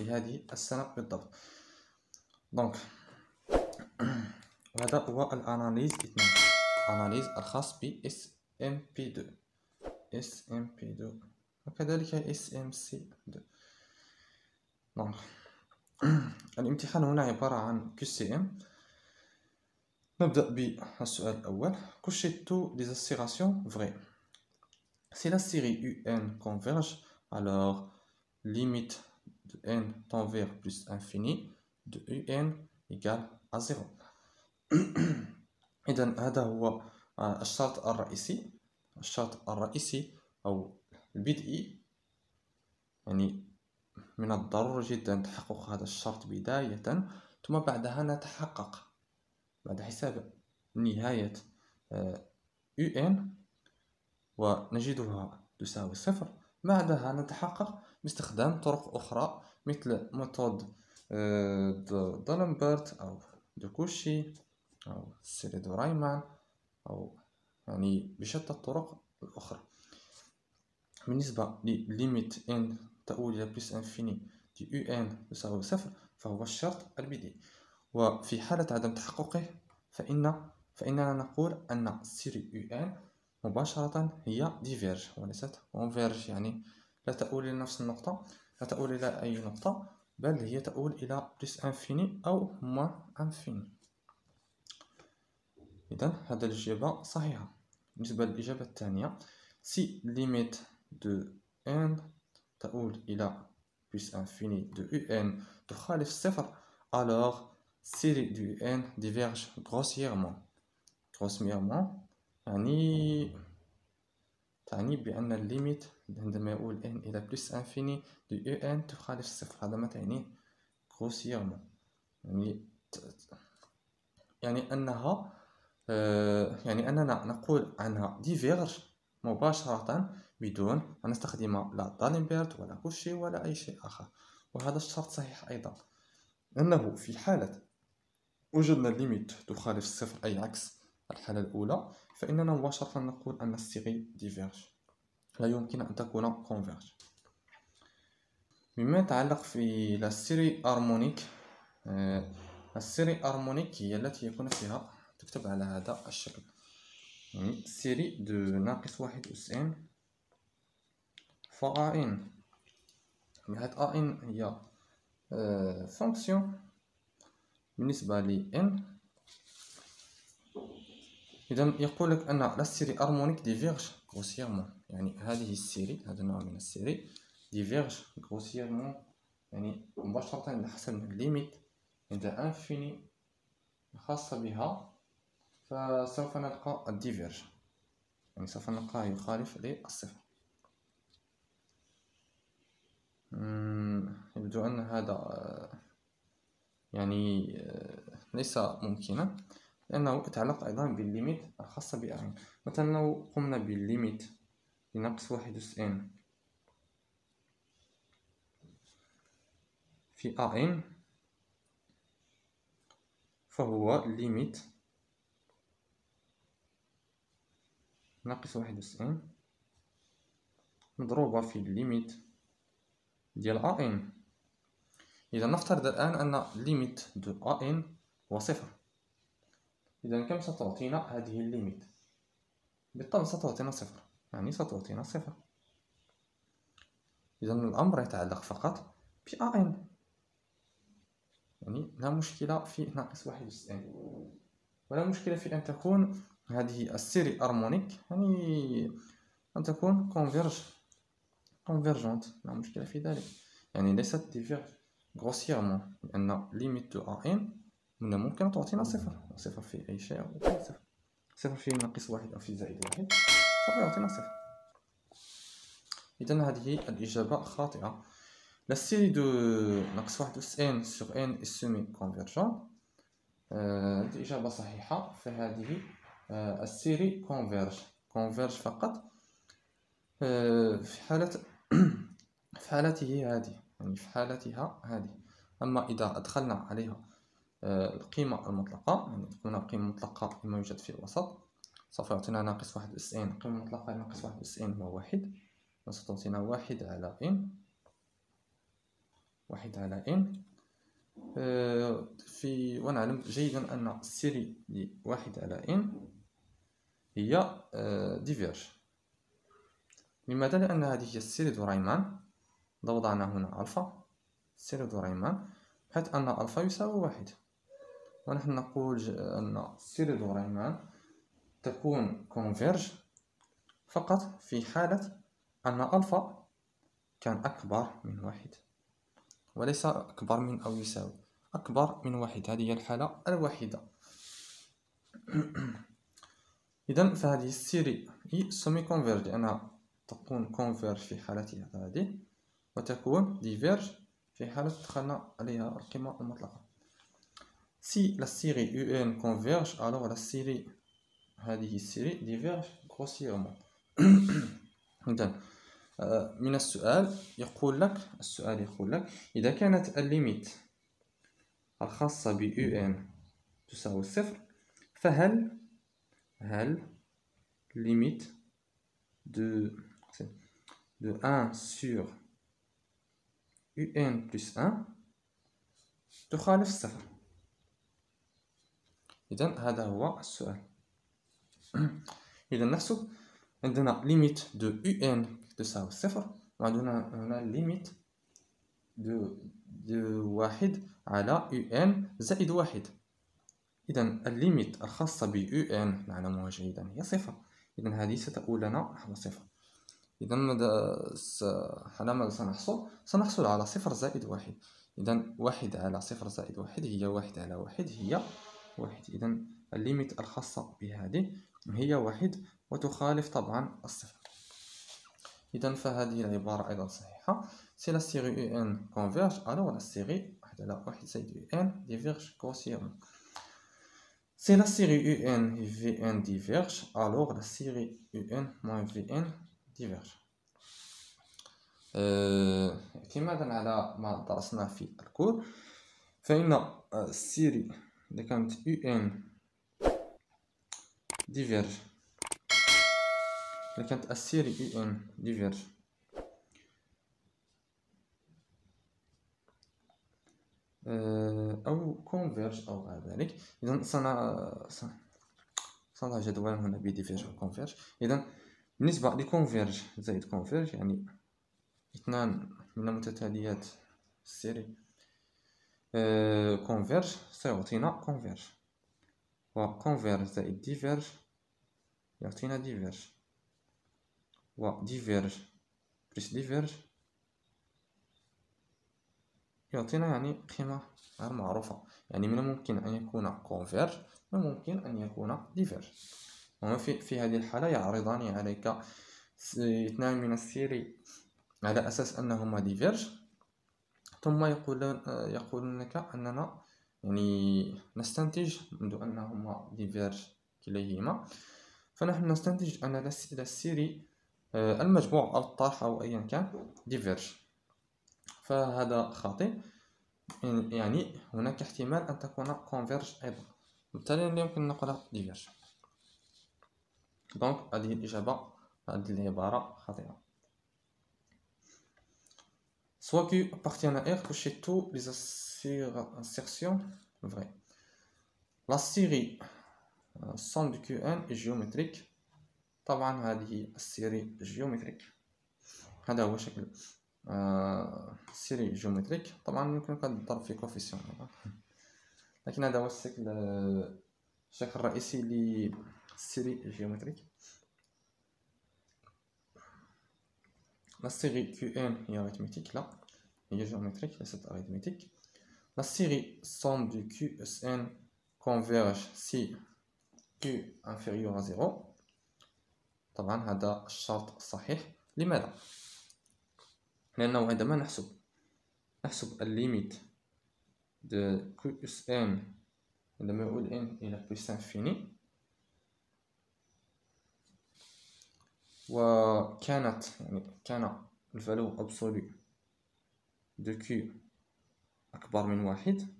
لهذه السنة بالضبط. دونك وهذا هو الأناليز 2، أناليز الخاص ب SMP2 وكذلك SMC2. دونك الامتحان هنا عبارة عن QCM. نبدأ بالسؤال الأول. Cochez tous les assignations vraies. Si la série UN converge, alors limite de n tend vers plus infini de UN égale à 0. إذن هذا هو الشرط الرئيسي. الشرط الرئيسي أو البدئي، يعني من الضروري جدا تحقق هذا الشرط بداية، ثم بعدها نتحقق بعد حساب نهاية UN ونجدها تساوي 0. بعدها نتحقق باستخدام طرق أخرى مثل ميثود دالمبرت أو دو كوشي أو سيري دو رايمان، أو يعني بشتى الطرق الأخرى. بالنسبة لليميت n تؤول إلى بلس انفيني دي un تساوي 0 فهو الشرط البديهي، وفي حالة عدم تحققه فإننا نقول أن سيري un مباشرة هي ديفيرج وليست كونفيرج، يعني لا تؤول إلى نفس النقطة، لا تؤول إلى أي نقطة، بل هي تؤول إلى بلس انفيني أو موان انفيني. إذن هذا الإجابة صحيحة. بالنسبة للإجابة الثانية، si limite de n تؤول إلى بلس انفيني de un تخالف الصفر، alors série de un diverge grossièrement. grossièrement تعني بأن الليميت عندما يؤول n إلى بلس انفيني de un تخالف الصفر. هذا ما تعنيه grossièrement، يعني أننا نقول عنها ديفيرج مباشرة بدون أن نستخدم لا دالمبرت ولا كوشي ولا أي شيء آخر. وهذا الشرط صحيح أيضا، أنه في حالة وجدنا الليميت تخالف الصفر، أي عكس الحالة الأولى، فإننا مباشرة نقول أن السيري ديفيرج، لا يمكن أن تكون كونفيرج. مما يتعلق في السيري هارمونيك، السيري هارمونيك هي التي يكون فيها تكتب على هذا الشكل، يعني سيري دو ناقص واحد أس ان فا ان. هاد ان هي فونكسيون بالنسبة ل n. إذا يقول لك أن لا سيري هارمونيك ديفيرج غروسييرمون، يعني هذه السيري، هذا النوع من السيري ديفيرج غروسييرمون، يعني مباشرة على حسب الليميت عند انفيني خاصة بها، فسوف نلقى الديفيرج، يعني سوف نلقاه يخالف للصفر. يبدو أن هذا يعني ليس ممكنا، لأنه يتعلق أيضا بالليميت الخاصة بأ. مثلا لو قمنا بالليميت لناقص واحد أس ان في ان، فهو ليميت ناقص واحد أس ان مضروبة في الليميت ديال ان. إذا نفترض الآن أن ليميت دو ان هو صفر، إذا كم ستعطينا هذه الليميت؟ بالطبع ستعطينا صفر، يعني ستعطينا صفر. إذا الأمر يتعلق فقط ب ان، يعني لا مشكلة في ناقص واحد أس ان، ولا مشكلة في أن تكون هذه السيري هارمونيك، يعني أن تكون كونفيرجونت، لا مشكلة في ذلك، يعني ليست ديفيرج غروسييرمون، لأن ليميت دو ان من الممكن أن تعطينا صفر، صفر في أي شيء أو صفر، صفر في ناقص واحد أو في زائد واحد سوف يعطينا صفر. إذن هذه الإجابة خاطئة. لا série de ناقص واحد أس n sur n est semi-convergente. هذه إجابة صحيحة، فهذه السيري كونفيرج فقط في حالته هذه، يعني في حالتها هذه. أما إذا أدخلنا عليها القيمة المطلقة، يعني قلنا قيمة مطلقة لما يوجد في الوسط، سوف يعطينا ناقص واحد أس n، قيمة مطلقة ناقص واحد أس n هو واحد، وستعطينا واحد على n. واحد على n ونعلم جيدا أن السيري لواحد على n هي ديفيرج. لماذا؟ لأن هذه هي السيري دو رايمان. لو وضعنا هنا ألفا، السيري دو رايمان، حيث أن ألفا يساوي واحد، ونحن نقول أن السيري دو رايمان تكون كونفيرج فقط في حالة أن ألفا كان أكبر من واحد، وليس أكبر من أو يساوي، أكبر من واحد. هذه هي الحالة الوحيدة. إذن فهذه السيري هي سومي كونفيرج لأنها تكون كونفيرج في حالتها هذه، وتكون ديفيرج في حالة دخلنا عليها القيمة المطلقة. Si la série UN converge, alors la série هذه السيري diverge grossièrement. إذن من السؤال يقول لك إذا كانت الليميت الخاصة ب UN تساوي صفر، فهل limite de 1 sur UN plus 1 تخالف الصفر؟ إذن هذا هو السؤال. إذا نحسب عندنا limite de UN تساوي صفر، وعندنا هنا limite de واحد على UN زائد واحد. إذن الليميت الخاصة ب UN نعلمها جيدا هي صفر، إذن هذه ستقول لنا نحو صفر. إذن على ماذا سنحصل؟ سنحصل على صفر زائد واحد. إذن واحد على صفر زائد واحد هي واحد على واحد هي واحد. إذن الليميت الخاصة بهذه هي واحد، وتخالف طبعا الصفر. إذن فهذه العبارة أيضا صحيحة. Si la série UN converge, alors la série واحد على واحد زائد UN diverge grossièrement. Si la série UN et VN diverge, alors la série UN moins VN diverge. اعتمادا على ما درسناه في الكور، فإن السيري إذا كانت UN diverge، إذا كانت السيري UN diverge أو converge أو غير ذلك، إذن سنضع جدولا هنا بديفيرج و converge. إذن بالنسبة لconverge زائد converge يعني اثنان من متتاليات السيري converge سيعطينا converge، و converge زائد diverge يعطينا diverge، و diverge plus diverge يعطينا يعني قيمة غير معروفة. يعني من الممكن أن يكون converge ومن الممكن أن يكون diverge. وما في هذه الحالة يعرضان عليك اثنان من السيري على أساس أنهما diverge، ثم يقولون لك أننا يعني نستنتج منذ أنهما diverge كليهما، فنحن نستنتج أن السيري المجموع أو الطرح أو أيا كان diverge، فهذا خاطئ. يعني هناك احتمال أن تكون converge أيضا، بالتالي لا يمكن أن نقول diverge. دونك هذه الإجابة، هذه العبارة خاطئة. Soit Q appartient à R que chez tous les assertions vraies. La série somme de Qn est géométrique. طبعا هذه السيري جيومتريك، هذا هو شكل السيري جيومتريك. طبعا يمكنك الضرب في كوفيسيون، لكن هذا هو الشكل الرئيسي للسيري جيومتريك. La série Qn est arithmétique, là, هي géométrique, ليست arithmétique. La série somme de Qsn converge si Q inférieur à 0. طبعا هذا الشرط الصحيح. لماذا؟ لأنه عندما نحسب الليميت de Qsn عندما يؤول n إلى plus infini، وكان الفالو absolu de Q أكبر من واحد،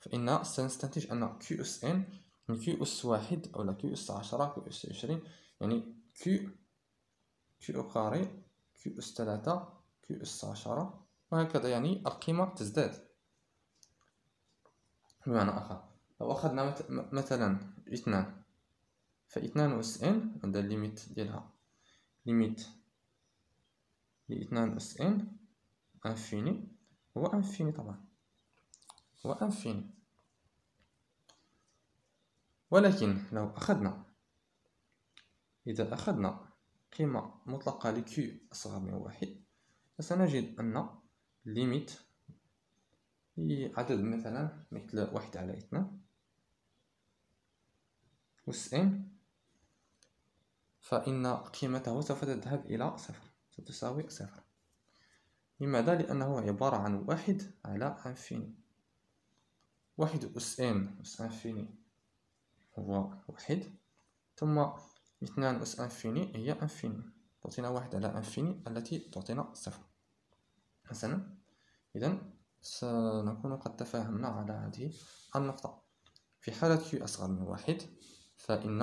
فإن سنستنتج أن Qsn من Q أس واحد أو لا Q أس 10 Q أس 20، يعني Q au carré Q أس 3 Q أس 10 وهكذا، يعني القيمة تزداد. بمعنى آخر، لو أخذنا مثلا 2، فاثنان أس إن عند الليميت ديالها، ليميت ل2 أس إن انفيني، هو انفيني طبعا، هو انفيني. ولكن لو أخذنا، إذا أخذنا قيمة مطلقة ل q أصغر من 1، فسنجد أن ليميت عدد مثلا مثل 1 على 2 أس إن، فإن قيمته سوف تذهب إلى صفر، ستساوي صفر. لماذا؟ لأنه عبارة عن 1 على انفيني. 1 أس إن أس انفيني هو 1، ثم 2 أس انفيني هي انفيني، تعطينا 1 على انفيني التي تعطينا صفر. حسنا، إذن سنكون قد تفاهمنا على هذه النقطة. في حالة q أصغر من 1، فإن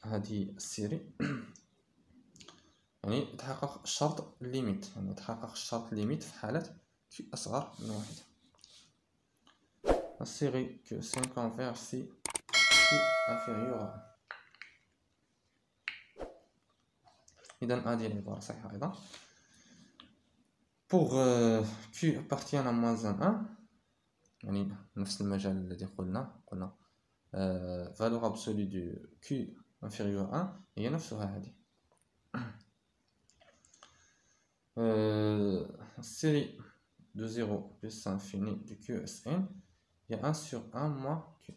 هذه السيري يعني يتحقق الشرط ليميت، يعني يتحقق الشرط ليميت في حالة q أصغر من 1. La série que 5 converge si q inférieur à 1. إذن هذه العبارة صحيحة أيضا. Pour q appartient à moins 1، يعني نفس المجال الذي قلنا valeur absolue de q inférieur à 1 هي نفسها هذه. Série de 0 plus infini de QSN هي 1 sur 1 moins q.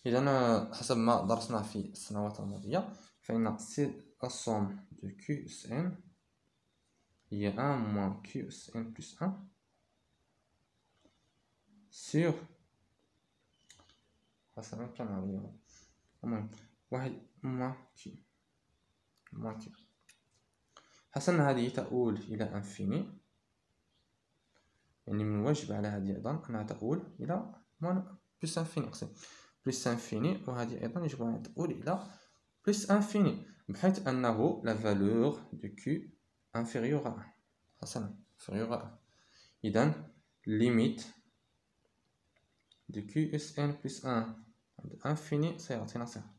إذا حسب ما درسنا في السنوات الماضية، فإن la somme de QSN هي 1 moins QSN plus 1 sur حسب كان عليها المهم 1 moins q moins q. حسنا هذه تؤول إلى انفيني، يعني من الواجب على هذه أيضا أنها تؤول إلى بلس انفيني، أقصد بلس انفيني، وهذه أيضا يجب أن تؤول إلى بلس انفيني، بحيث أنه لا فالور دو كي انفيريور à 1. حسنا، انفيريور à 1. إذن ليميت دو كي اس ان بلس 1 عند انفيني سيعطينا صفر.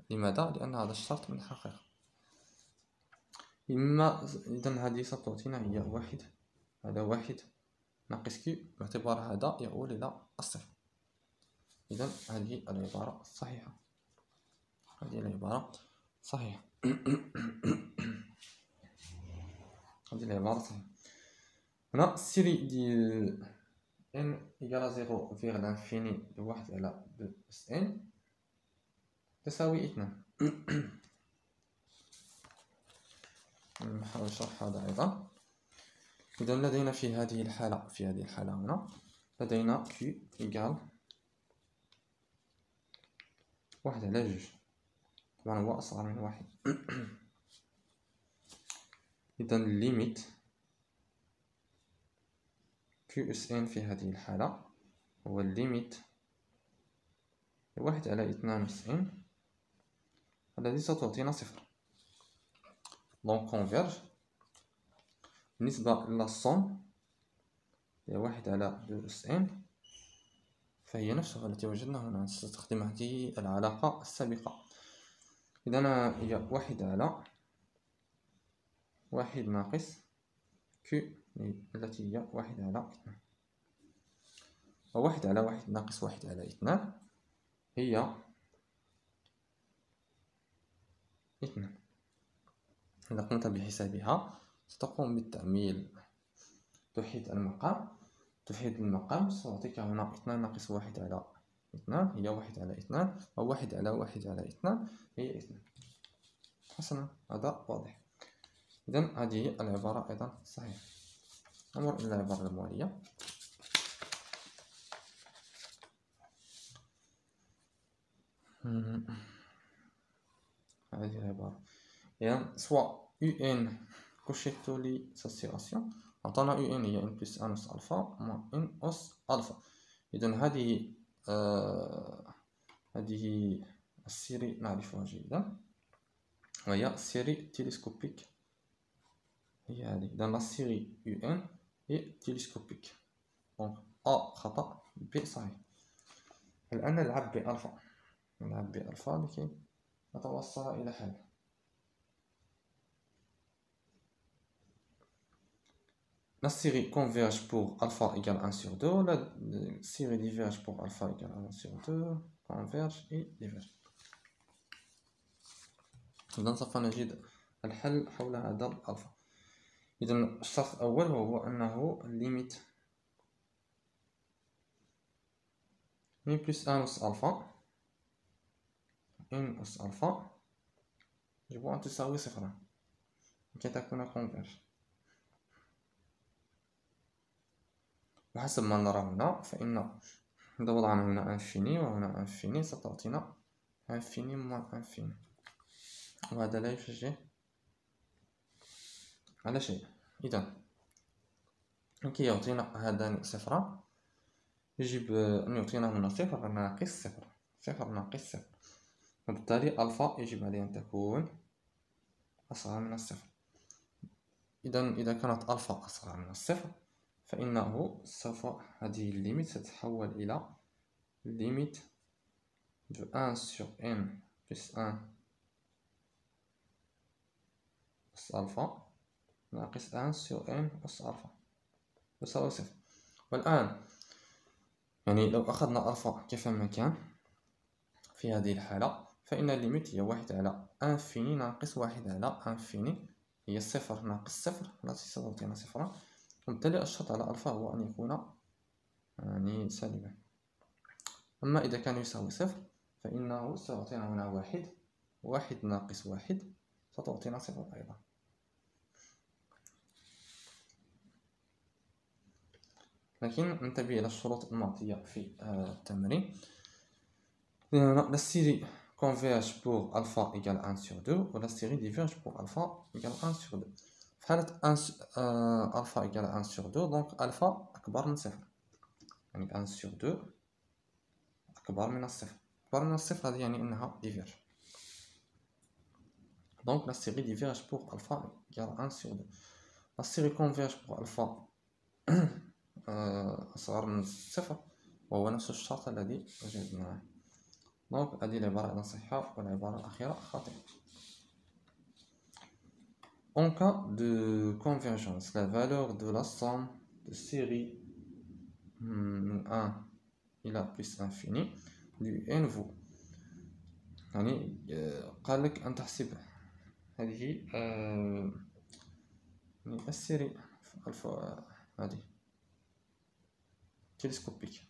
لماذا؟ لأن هذا الشرط من الحقيقة. إذن هذه ستعطينا هي 1 هذا 1 ناقص كي، باعتبار هذا يؤول إلى الصفر. إذن هذه العبارة صحيحة، هذه العبارة صحيحة. هذه العبارة صحيحة. هنا السيري ديال n إيكال 0 فيغ لانفيني دو 1 على 2 اس ان تساوي 2. نحاول شرح هذا أيضا. إذا لدينا في هذه الحالة هنا لدينا q إيكال 1 على 2، طبعا هو أصغر من 1. إذا الليميت QSN في هذه الحالة هو الليميت 1 على 2 SN الذي ستعطينا صفر. دونك كونفيرج بالنسبة إلى الصوم هي 1 على 2 SN، فهي نفسها التي وجدنا هنا، سنستخدم هذه العلاقة السابقة. إذا هي 1 على 1 ناقص Q التي هي 1 على 2، و1 على 1 ناقص 1 على 2 هي 2. إذا قمت بحسابها ستقوم بالتعميل، تحيد المقام ستعطيك هنا 2 ناقص 1 على 2 هي 1 على 2، و 1 على 1 على 2 هي 2. حسنا، هذا واضح. إذن هذه العبارة أيضا صحيحة. نمر إلى العبارة الموالية. هذه العبارة، إذن سوا UN كوشيتولي ساسيراسيون عطانا UN هي N بلس 1 أس ألفا مع N أس ألفا. إذن هذه السيري نعرفها جيدا، وهي السيري تيليسكوبيك، هي هذه. إذن لا سيري UN اي تيليسكوبيك. دونك أ خطأ، ب صحيح. الآن نلعب بألفا، نلعب بألفا لكي نتوصل إلى حل. La série converge pour alpha égale 1 sur 2, la série diverge pour alpha égale 1 sur 2, converge et diverge. إذا سوف نجد الحل حول هذا الألفا. إذا الشرط الأول هو أنه الليميت من بلس 1 أس ألفا إن أس ألفا يجب أن تساوي صفرا لكي تكون converge. وحسب ما نرى هنا فإن إذا وضعنا هنا انفيني وهنا انفيني ستعطينا انفيني موان انفيني، وهذا لا يشجع على شيء. إذا لكي يعطينا هذان صفرا يجب أن يعطينا هنا صفر ناقص صفر، صفر ناقص صفر، وبالتالي ألفا يجب عليه أن تكون أصغر من الصفر. إذا كانت ألفا أصغر من الصفر فإنه سوف هذه الليميت ستتحول إلى ليميت de 1 sur n plus 1 أس ألفا ناقص 1 sur n أس ألفا يساوي صفر. والآن يعني لو أخذنا ألفا كيفما كان في هذه الحالة فإن الليميت هي 1 على انفيني ناقص 1 على انفيني، هي صفر ناقص صفر التي ستعطينا صفرا، وبالتالي الشرط على ألفا هو أن يكون يعني سالبا. أما إذا كان يساوي صفر فإنه سيعطينا هنا واحد، واحد ناقص واحد ستعطينا صفر أيضا. لكن ننتبه إلى الشروط المعطية في التمرين. La série converge pour alpha égale 1 sur 2 ou la série diverge pour alpha égale 1 sur 2. في حالة alpha égale 1 sur 2 donc alpha أكبر من صفر، يعني 1 sur 2 أكبر من الصفر. أكبر من الصفر هذا يعني أنها diverge. Donc la série diverge pour alpha égale 1 sur 2. La série converge pour alpha أصغر من الصفر وهو نفس الشرط الذي وجدناه. دونك هذه العبارة أيضا صحيحة والعبارة الأخيرة خاطئة. En cas de convergence, la valeur de la somme de série من 1 إلى plus infini du n vaut، يعني قال لك أن تحسب هذه يعني السيري هذه تيليسكوبيك،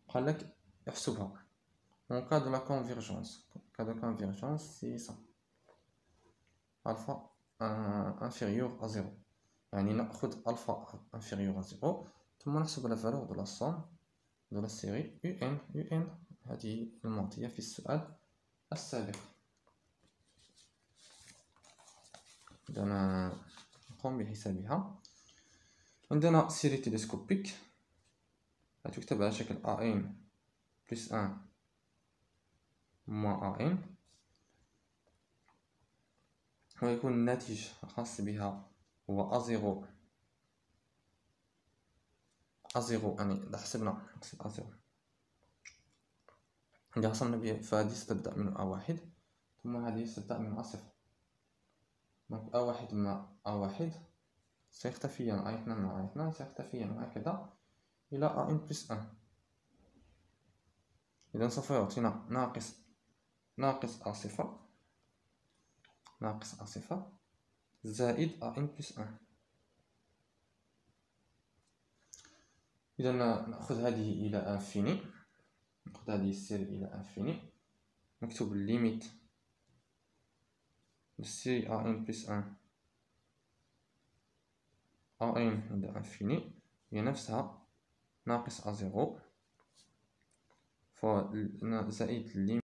قال لك احسبها. En cas de la convergence, c'est ça. Alpha inférieur à 0. يعني نأخذ alpha inférieur à 0 ثم نحسب la valeur de la somme de la série UN هذه المعطية في السؤال السابق. إذا نقوم بحسابها. عندنا série télescopique تكتب على شكل A1 plus 1 moins A1 ويكون الناتج الخاص بها هو A0 يعني إذا حسبنا A0 إذا حسبنا بها فهذه ستبدأ من A1 ثم هذه ستبدأ من A0. دونك A1 مع A1 سيختفيان، A2 مع A2 سيختفيان وهكذا إلى A1 plus 1. إذا سوف يعطينا ناقص A0 ناقص A0 زائد A1 plus 1. إذا نأخذ هذه إلى انفيني، نأخذ هذه السيري إلى انفيني، نكتب الليميت للسيري A1 plus 1 A1 عند انفيني هي نفسها ناقص A0 زائد الليميت